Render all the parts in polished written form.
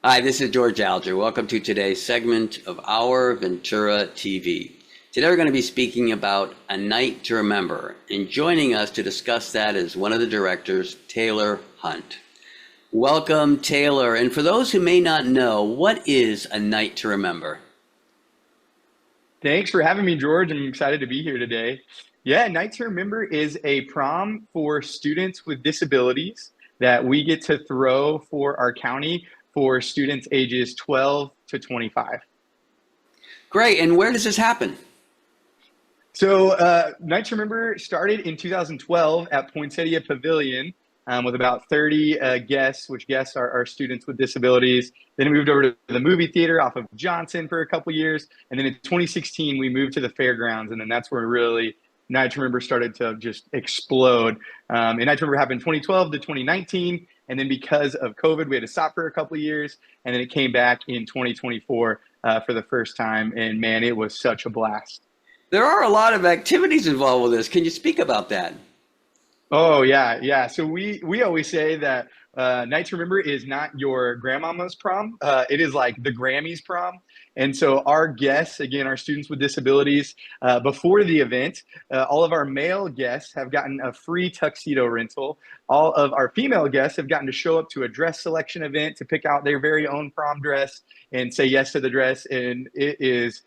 Hi, this is George Alger. Welcome to today's segment of Our Ventura TV. Today we're going to be speaking about A Night to Remember, and joining us to discuss that is one of the directors, Taylor Hunt. Welcome, Taylor. And for those who may not know, what is A Night to Remember? Thanks for having me, George. I'm excited to be here today. Yeah, Night to Remember is a prom for students with disabilities that we get to throw for our county for students ages 12 to 25. Great. And where does this happen? Night to Remember started in 2012 at Poinsettia Pavilion with about 30 guests, which guests are students with disabilities. Then it moved over to the movie theater off of Johnson for a couple years. And then in 2016, we moved to the fairgrounds. And then that's where really Night to Remember started to just explode. And Night to Remember happened 2012 to 2019. And then because of COVID, we had to stop for a couple years. And then it came back in 2024 for the first time. And man, it was such a blast. There are a lot of activities involved with this. Can you speak about that? Oh yeah. So we always say that Night to Remember is not your grandmama's prom. It is like the Grammys prom. And so our guests, again, our students with disabilities, before the event, all of our male guests have gotten a free tuxedo rental. All of our female guests have gotten to show up to a dress selection event to pick out their very own prom dress and say yes to the dress. And it is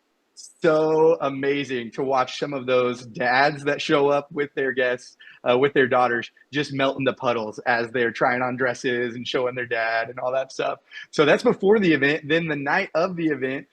so amazing to watch some of those dads that show up with their guests, with their daughters, just melt into puddles as they're trying on dresses and showing their dad and all that stuff. So that's before the event. Then the night of the event,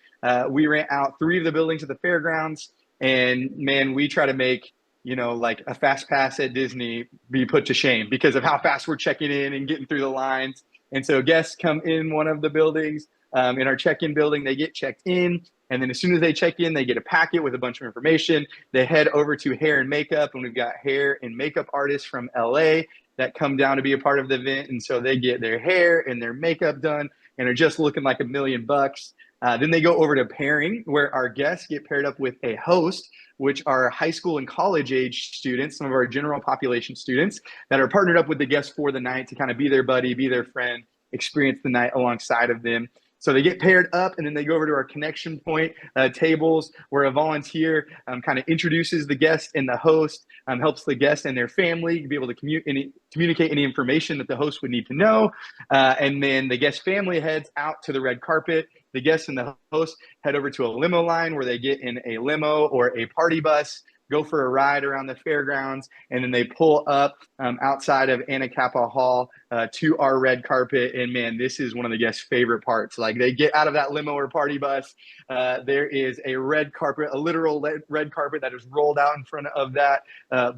we rent out 3 of the buildings at the fairgrounds. And man, we try to make, like a fast pass at Disney be put to shame because of how fast we're checking in and getting through the lines. And so guests come in one of the buildings, in our check-in building, they get checked in. And then as soon as they check in, they get a packet with a bunch of information. They head over to hair and makeup, and we've got hair and makeup artists from LA that come down to be a part of the event. And so they get their hair and their makeup done and are just looking like $1,000,000. Then they go over to pairing, where our guests get paired up with a host, which are high school and college age students, some of our general population students that are partnered up with the guests for the night to kind of be their buddy, be their friend, experience the night alongside of them. So they get paired up, and then they go over to our connection point tables, where a volunteer kind of introduces the guest and the host, helps the guest and their family be able to communicate any information that the host would need to know. And then the guest family heads out to the red carpet. The guests and the host head over to a limo line where they get in a limo or a party bus, go for a ride around the fairgrounds, and then they pull up outside of Anacapa Hall to our red carpet. And man, this is one of the guests' favorite parts. Like, they get out of that limo or party bus, there is a red carpet, a literal red carpet that is rolled out in front of that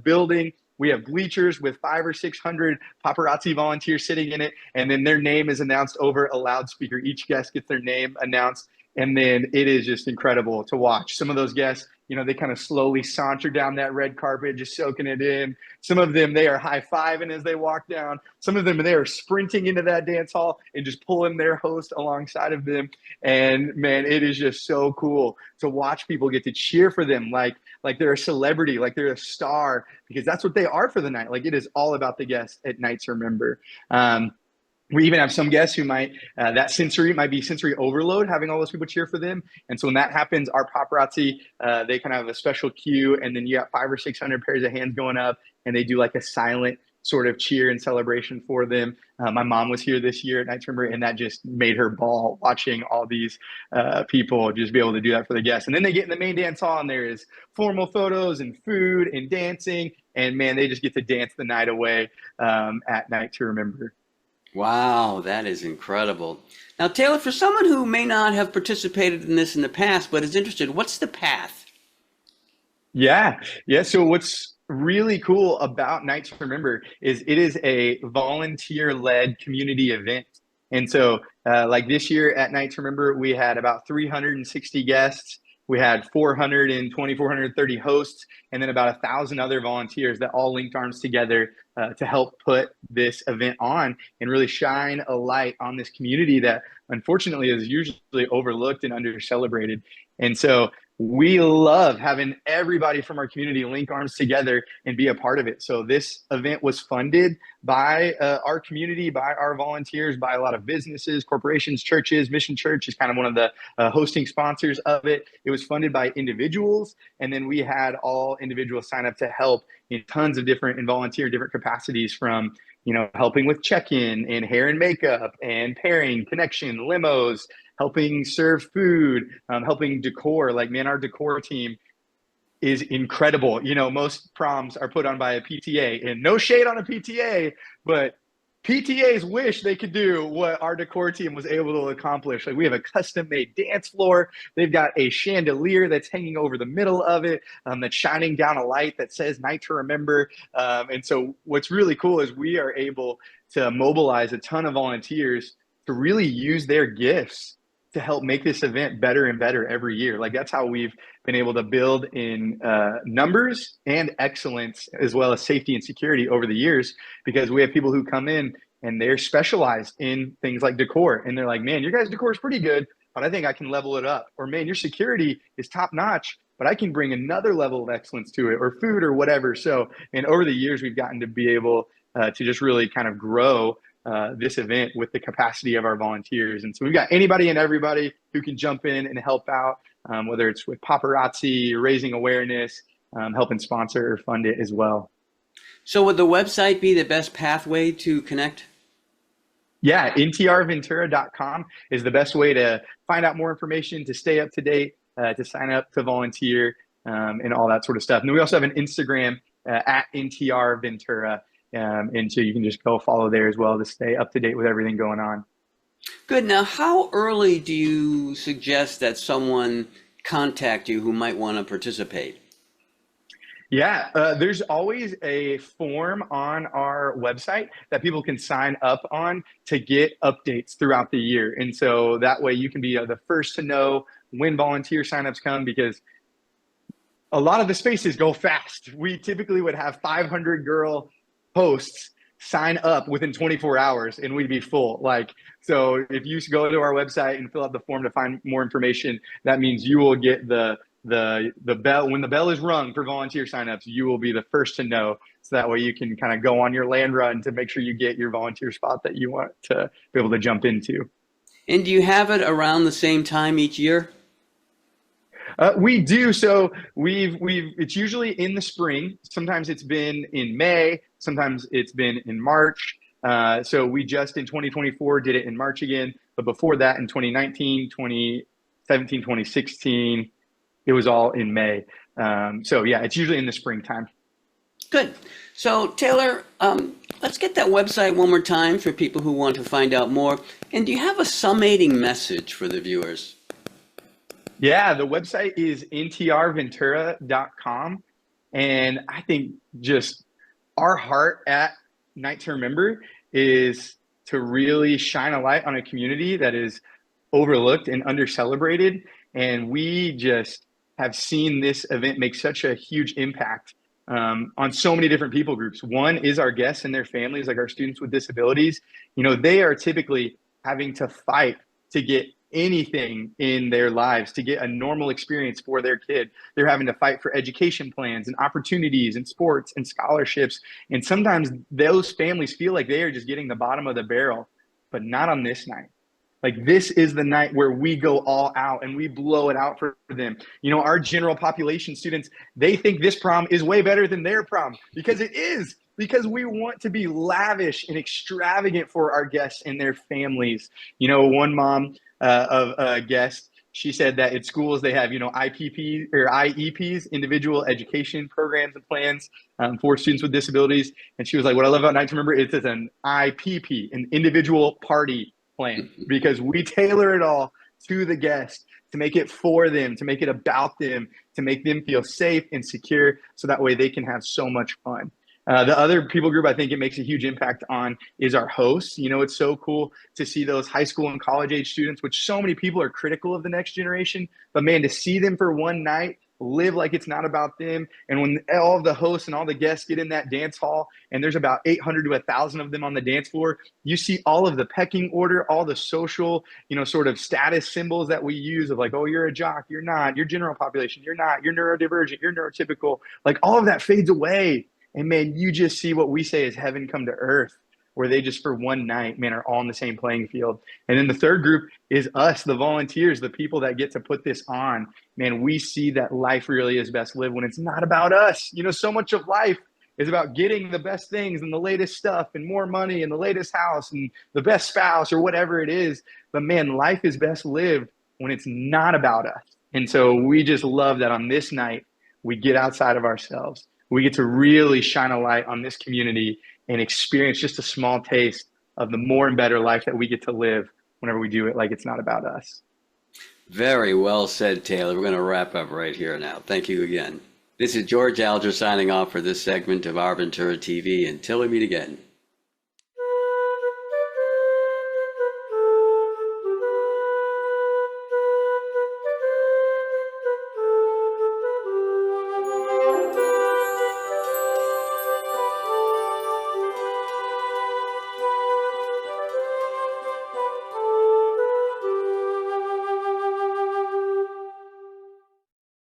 building. We have bleachers with 500 or 600 paparazzi volunteers sitting in it, and then their name is announced over a loudspeaker. Each guest gets their name announced, and then it is just incredible to watch. Some of those guests, they kind of slowly saunter down that red carpet, just soaking it in. Some of them, they are high-fiving as they walk down. Some of them, they are sprinting into that dance hall and just pulling their host alongside of them. And man, it is just so cool to watch people get to cheer for them like they're a celebrity, like they're a star, because that's what they are for the night. Like, it is all about the guests at Night to Remember. We even have some guests who might be sensory overload, having all those people cheer for them. And so when that happens, our paparazzi, they kind of have a special cue, and then you got 500 or 600 pairs of hands going up, and they do like a silent sort of cheer and celebration for them. My mom was here this year at Night to Remember, and that just made her ball watching all these people just be able to do that for the guests. And then they get in the main dance hall, and there is formal photos and food and dancing. And man, they just get to dance the night away at Night to Remember. Wow, that is incredible. Now, Taylor, for someone who may not have participated in this in the past but is interested, what's the path? Yeah. So what's really cool about Night to Remember is it is a volunteer-led community event. And so like this year at Night to Remember, we had about 360 guests. We had 430 hosts, and then about 1,000 other volunteers that all linked arms together to help put this event on and really shine a light on this community that unfortunately is usually overlooked and under celebrated. And so we love having everybody from our community link arms together and be a part of it. So this event was funded by our community, by our volunteers, by a lot of businesses, corporations, churches. Mission Church is kind of one of the hosting sponsors of it. It was funded by individuals, and then we had all individuals sign up to help in tons of different and volunteer different capacities, from helping with check-in and hair and makeup and pairing, connection, limos, helping serve food, helping decor. Like, man, our decor team is incredible. Most proms are put on by a PTA, and no shade on a PTA, but PTAs wish they could do what our decor team was able to accomplish. Like, we have a custom-made dance floor. They've got a chandelier that's hanging over the middle of it, that's shining down a light that says "Night to Remember." And so what's really cool is we are able to mobilize a ton of volunteers to really use their gifts to help make this event better and better every year. Like, that's how we've been able to build in numbers and excellence, as well as safety and security over the years, because we have people who come in and they're specialized in things like decor. And they're like, man, your guys' decor is pretty good, but I think I can level it up. Or, man, your security is top notch, but I can bring another level of excellence to it, or food, or whatever. So, and over the years, we've gotten to be able to just really kind of grow this event with the capacity of our volunteers. And so we've got anybody and everybody who can jump in and help out, whether it's with paparazzi, raising awareness, helping sponsor or fund it as well. So would the website be the best pathway to connect? Yeah, OurVentura.com is the best way to find out more information, to stay up to date, to sign up to volunteer, and all that sort of stuff. And then we also have an Instagram at OurVentura. And so you can just go follow there as well to stay up to date with everything going on. Good. Now, how early do you suggest that someone contact you who might want to participate? Yeah, there's always a form on our website that people can sign up on to get updates throughout the year. And so that way you can be the first to know when volunteer signups come, because a lot of the spaces go fast. We typically would have 500 girl hosts sign up within 24 hours and we'd be full. Like, so if you go to our website and fill out the form to find more information, that means you will get the bell. When the bell is rung for volunteer signups, you will be the first to know. So that way you can kind of go on your land run to make sure you get your volunteer spot that you want to be able to jump into. And do you have it around the same time each year? We do. So it's usually in the spring. Sometimes it's been in May. Sometimes it's been in March. So we just in 2024 did it in March again. But before that, in 2019, 2017, 2016, it was all in May. So yeah, it's usually in the springtime. Good. So Taylor, let's get that website one more time for people who want to find out more. And do you have a summating message for the viewers? Yeah, the website is OurVentura.com. And I think just our heart at Night to Remember is to really shine a light on a community that is overlooked and under-celebrated. And we just have seen this event make such a huge impact on so many different people groups. One is our guests and their families, like our students with disabilities. They are typically having to fight to get anything in their lives, to get a normal experience for their kid. They're having to fight for education plans and opportunities and sports and scholarships. And sometimes those families feel like they are just getting the bottom of the barrel, but not on this night. Like, this is the night where we go all out and we blow it out for them. Our general population students, they think this prom is way better than their prom, because it is. Because we want to be lavish and extravagant for our guests and their families. One mom of a guest, she said that at schools they have, IPP or IEPs, individual education programs and plans for students with disabilities. And she was like, what I love about Night to Remember is it's an IPP, an individual party plan, because we tailor it all to the guest, to make it for them, to make it about them, to make them feel safe and secure, so that way they can have so much fun. The other people group I think it makes a huge impact on is our hosts. It's so cool to see those high school and college age students, which so many people are critical of the next generation. But man, to see them for one night live like it's not about them. And when all of the hosts and all the guests get in that dance hall and there's about 800 to 1,000 of them on the dance floor, you see all of the pecking order, all the social, sort of status symbols that we use of like, oh, you're a jock, you're not, you're general population, you're not, you're neurodivergent, you're neurotypical. Like all of that fades away. And man, you just see what we say is heaven come to earth, where they just for one night, man, are all on the same playing field. And then the third group is us, the volunteers, the people that get to put this on. Man, we see that life really is best lived when it's not about us. So much of life is about getting the best things and the latest stuff and more money and the latest house and the best spouse or whatever it is. But man, life is best lived when it's not about us. And so we just love that on this night, we get outside of ourselves. We get to really shine a light on this community and experience just a small taste of the more and better life that we get to live whenever we do it like it's not about us. Very well said, Taylor. We're going to wrap up right here now. Thank you again. This is George Alger signing off for this segment of Our Ventura TV. Until we meet again.